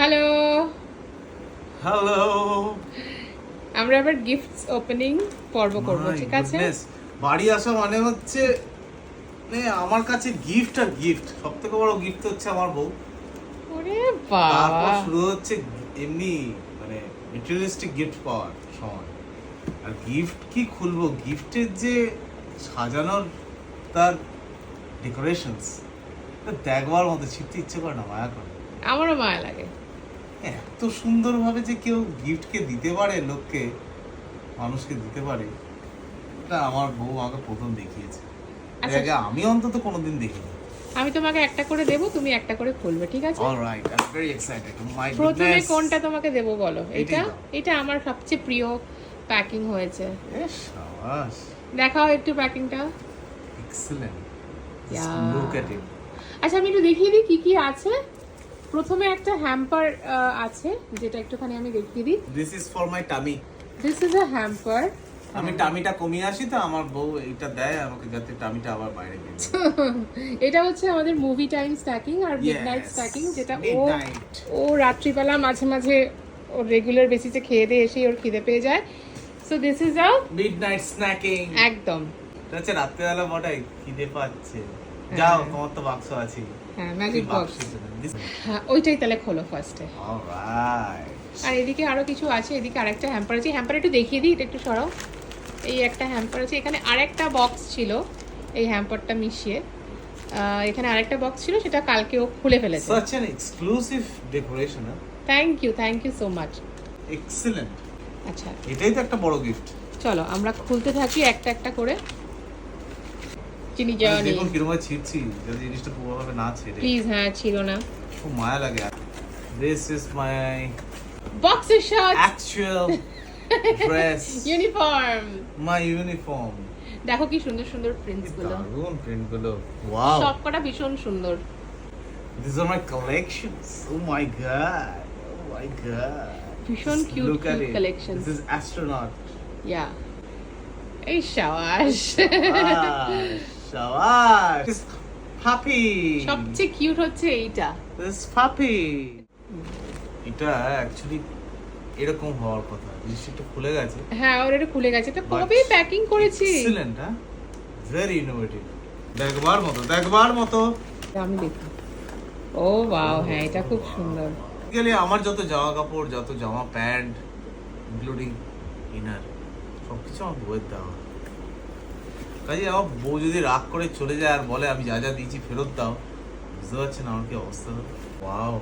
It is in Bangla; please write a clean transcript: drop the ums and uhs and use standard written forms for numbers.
হ্যালো। হ্যালো। আমরা আবার গিফটস ওপেনিং পর্ব করব, ঠিক আছে? বাড়ি আসা মানে হচ্ছে আমার কাছে গিফট আর গিফট। সবথেকে বড় গিফট হচ্ছে আমার বউ। ওরে বাবা, তারপর শুরু হচ্ছে এমনি মানে ম্যাটেরিয়ালিস্টিক গিফট পাওয়ার সময়। আর গিফট কি খুলবো, গিফটের যে সাজানোর তার ডেকোরেশনস দেখবার মতো, ছিটতে ইচ্ছে করে না, মায়া করে। আমারও মায়া লাগে। এত সুন্দরভাবে যে কেউ গিফটকে দিতে পারে, লোককে, মানুষকে দিতে পারে, এটা আমার বউ আমাকে প্রথম দেখিয়েছে। আচ্ছা, আগে আমি অন্তত কোনোদিন দেখিনি। আমি তোমাকে একটা করে দেব, তুমি একটা করে খুলবে, ঠিক আছে? Alright, I am very excited. My প্রথমে গুডনেস, কোনটা তোমাকে দেব বলো? এটা এটাই দাও। এটা আমার সবচেয়ে প্রিয় প্যাকিং হয়েছে। এস শাবাশ, দেখাও একটু প্যাকিংটা। Excellent, Yeah. Look at it. আচ্ছা, আমি একটু দেখিয়ে দিই কি কি আছে। প্রথমে একটা হ্যাম্পার আছে, যেটা একটুখানি আমি দেখিয়ে দিই। This is for my tummy. This is a hamper. আমি টামিটা কমিয়ে আসি তো আমার বউ এইটা দেয় আমাকে, যাতে টামিটা আবার বাইরে বের হয়। এটা হচ্ছে আমাদের মুভি টাইম স্ট্যাকিং আর মিডনাইট Yes, স্ট্যাকিং, যেটা midnight. ও রাত্রিবেলা মাঝে মাঝে ওর রেগুলার বেসিসে খেয়ে দিয়ে এসে ওর খিদে পেয়ে যায়। So this is a midnight snacking. একদম। আচ্ছা, রাত্রেবেলা বটাই খিদে পাচ্ছে, যাও তোমার তো বাক্স আছে। হ্যাঁ, ম্যাজিক বক্স। This- হ্যাঁ, ওইটাই তাহলে খোলো ফার্স্টে। Alright. আর এদিকে আরো কিছু আছে, এদিকে আরেকটা হ্যাম্পার আছে। হ্যাম্পার একটু দেখিয়ে দিই, এটা একটু সরাও। এই একটা হ্যাম্পার আছে, এখানে আরেকটা বক্স ছিল এই হ্যাম্পারটা মিশিয়ে। এখানে আরেকটা বক্স ছিল, সেটা কালকে ও খুলে ফেলেছে। Such an exclusive decoration, huh? Thank you so much. Excellent. আচ্ছা, এটাই তো একটা বড় গিফট। চলো আমরা খুলতে থাকি একটা একটা করে। চিনি যাওয়া নেই দেখুন কিরকম ছিটছি, যদি জিনিসটা পুরোভাবে না ছেড়ে। প্লিজ। হ্যাঁ, ছিল না। খুব মায়া লাগে। This is my বক্সের shot, actual dress, uniform. my uniform. দেখো কি সুন্দর সুন্দর প্রিন্টস গুলো, দারুণ প্রিন্ট গুলো। Wow. সবকটা ভীষণ সুন্দর। These are my collections. Oh my god. Oh my god. ভীষণ Just cute look at cute it. Collection. This is astronaut. ইয়া, এই শাবাশ। Shabash. This puppy. সবচেয়ে কিউট হচ্ছে এইটা। This puppy. এটা অ্যাকচুয়ালি এরকম হওয়ার কথা। জিনিসটা খুলে গেছে। হ্যাঁ, ওর এটা খুলে গেছে। তো But কবে প্যাকিং করেছি। Excellent, huh? Very innovative. দেখবার মতো। আমি দেখি। ও ওয়াও, হ্যাঁ এটা খুব সুন্দর। গেলে আমার যত জামা কাপড়, যত জামা প্যান্ট, ইনক্লুডিং ইনার, সবকিছু আমার বউয়ের দেওয়া। কাজে আমার বউ যদি রাগ করে চলে যায় আর বলে আমি যা যা দিয়েছি ফেরত দাও, বুঝতে পারছেন আমার কি অবস্থা হবে। ওয়াও।